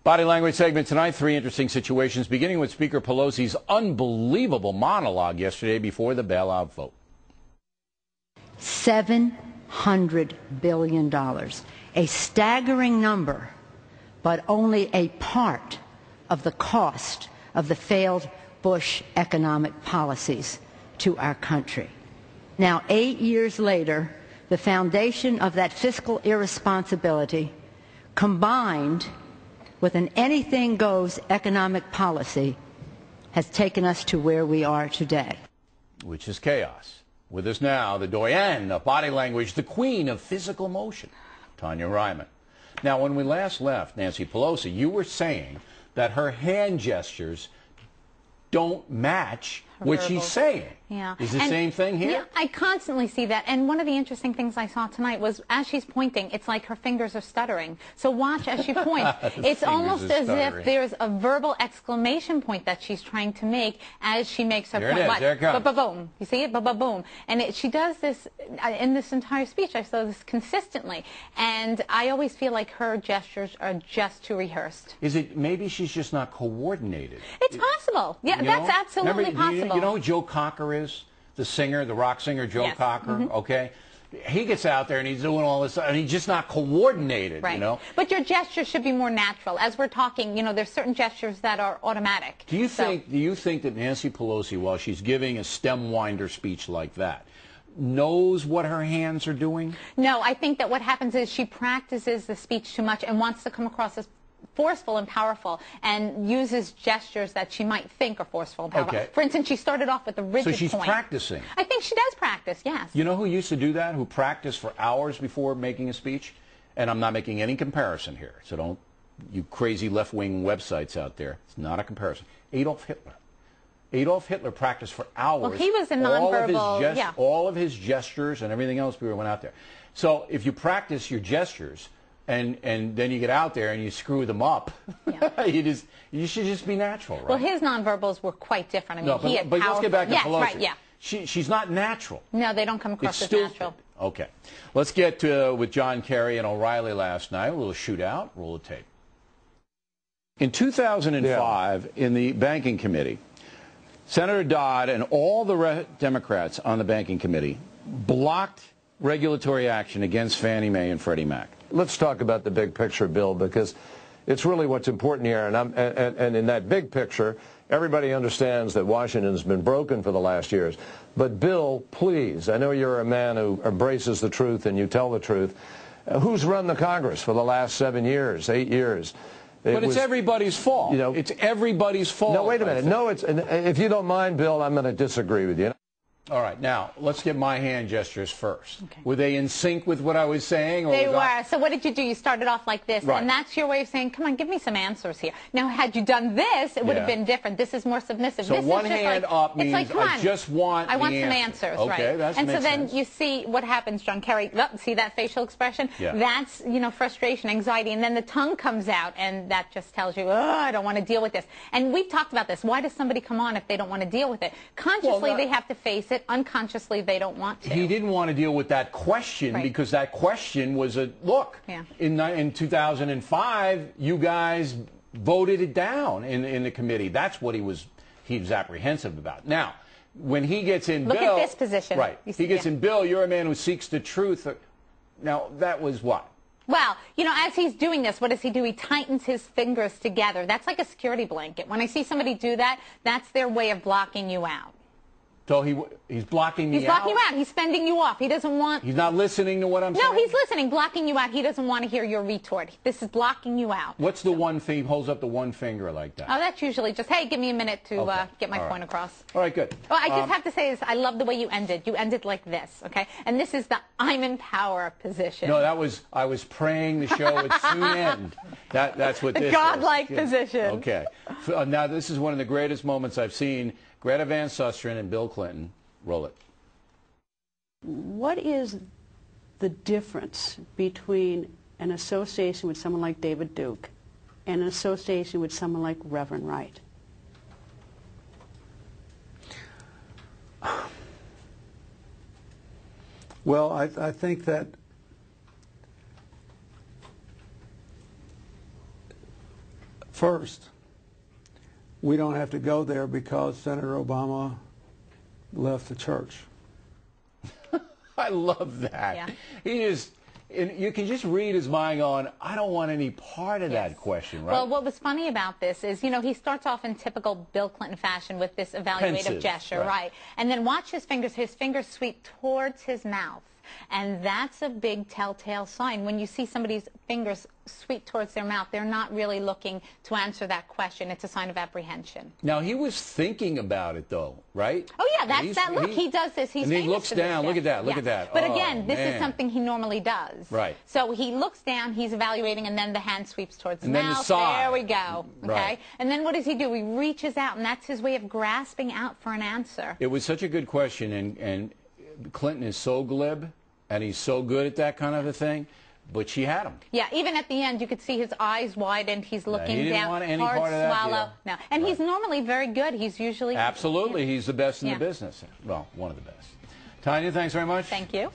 Body language segment tonight, three interesting situations, beginning with Speaker Pelosi's unbelievable monologue yesterday before the bailout vote. $700 billion, a staggering number, but only a part of the cost of the failed Bush economic policies to our country. Now, 8 years later, the foundation of that fiscal irresponsibility, combined with an anything-goes economic policy, has taken us to where we are today. Which is chaos. With us now, the doyenne of body language, the queen of physical motion, Tanya Ryman. Now, when we last left Nancy Pelosi, you were saying that her hand gestures don't match what she's saying. Yeah. Is the same thing here? Yeah, I constantly see that. And one of the interesting things I saw tonight was as she's pointing, it's like her fingers are stuttering. So watch as she points. It's almost as if there's a verbal exclamation point that she's trying to make as she makes her point. There it is. There it comes. Ba-ba-boom. You see it? Ba-ba-boom. And she does this in this entire speech. I saw this consistently. And I always feel like her gestures are just too rehearsed. Is it maybe she's just not coordinated? It's possible. Yeah, that's absolutely possible. You know who Joe Cocker is? The singer, the rock singer Joe Cocker, okay? He gets out there and he's doing all this, and he's just not coordinated, right. You know? But your gestures should be more natural. As we're talking, you know, there's certain gestures that are automatic. Do you think that Nancy Pelosi, while she's giving a stem winder speech like that, knows what her hands are doing? No, I think that what happens is she practices the speech too much and wants to come across as forceful and powerful, and uses gestures that she might think are forceful and powerful. Okay. For instance, she started off with a rigid point. So she's practicing. I think she does practice, yes. You know who used to do that, who practiced for hours before making a speech? And I'm not making any comparison here, so don't, you crazy left-wing websites out there, it's not a comparison. Adolf Hitler. Adolf Hitler practiced for hours. Well, he was a nonverbal, all of his gestures and everything else before he went out there. So if you practice your gestures, and then you get out there and you screw them up. Yeah. you should just be natural, right? Well, his nonverbals were quite different. I mean, no, but let's get back to Pelosi. Right, yeah. She's not natural. No, they don't come across as natural. Okay. Let's get with John Kerry and O'Reilly last night. A little shootout. Roll the tape. In 2005, in the Banking Committee, Senator Dodd and all the Democrats on the Banking Committee blocked regulatory action against Fannie Mae and Freddie Mac. Let's talk about the big picture, Bill, because it's really what's important here. And in that big picture, everybody understands that Washington's been broken for the last years. But, Bill, please, I know you're a man who embraces the truth and you tell the truth. Who's run the Congress for the last 7 years, 8 years? But it's everybody's fault. You know, it's everybody's fault. No, wait a minute. No, if you don't mind, Bill, I'm going to disagree with you. All right, now, let's get my hand gestures first. Okay. Were they in sync with what I was saying? Or they were. So what did you do? You started off like this, right. And that's your way of saying, come on, give me some answers here. Now, had you done this, it would have been different. This is more submissive. So this one is just hand like, up means it's like, come on, I just want some answers. answers, Okay, right? that and makes so then sense. you see what happens, John Kerry. Look, see that facial expression? Yeah. That's, you know, frustration, anxiety, and then the tongue comes out, and that just tells you, oh, I don't want to deal with this. And we've talked about this. Why does somebody come on if they don't want to deal with it? Consciously, they have to face it. Unconsciously, they don't want to. He didn't want to deal with that question because that question was a look. Yeah. In 2005, you guys voted it down in the committee. That's what he was apprehensive about. Now, when he gets in Look Bill, at this position. Right. He gets in Bill. You're a man who seeks the truth. Now, that was what? Well, you know, as he's doing this, what does he do? He tightens his fingers together. That's like a security blanket. When I see somebody do that, that's their way of blocking you out. So he's blocking me out? He's blocking you out. He's fending you off. He doesn't want... He's not listening to what I'm saying? No, he's listening. Blocking you out. He doesn't want to hear your retort. This is blocking you out. What's the one thing? He holds up the one finger like that. Oh, that's usually just, hey, give me a minute to get my point across. All right, good. Well, I just have to say this. I love the way you ended. You ended like this, okay? And this is the I'm in power position. No, I was praying the show would soon end. That's what this is. The godlike position. Okay. Now, this is one of the greatest moments I've seen. Greta Van Susteren and Bill Clinton. Roll it. What is the difference between an association with someone like David Duke and an association with someone like Reverend Wright? Well, I think that First, we don't have to go there because Senator Obama left the church. I love that. Yeah. He is, and you can just read his mind on, I don't want any part of that question, right? Well, what was funny about this is, you know, he starts off in typical Bill Clinton fashion with this evaluative Pensive, gesture, right? And then watch his fingers sweep towards his mouth. And that's a big telltale sign. When you see somebody's fingers sweep towards their mouth, they're not really looking to answer that question. It's a sign of apprehension. Now, he was thinking about it, though, right? Oh, yeah, that's that look. He does this. He's and he famous looks for this down. Look at that. Look yeah. at that. But oh, again, this man. is something he normally does. Right. So he looks down, he's evaluating, and then the hand sweeps towards his And then mouth. the side. There we go. Okay. Right. And then what does he do? He reaches out, and that's his way of grasping out for an answer. It was such a good question, and Clinton is so glib, and he's so good at that kind of a thing, but she had him. Yeah, even at the end, you could see his eyes widened. He's looking he didn't down. want any hard part of that swallow. deal. No, and Right. he's normally very good. He's usually Absolutely, he's the best in Yeah. the business. Well, one of the best. Tanya, thanks very much. Thank you.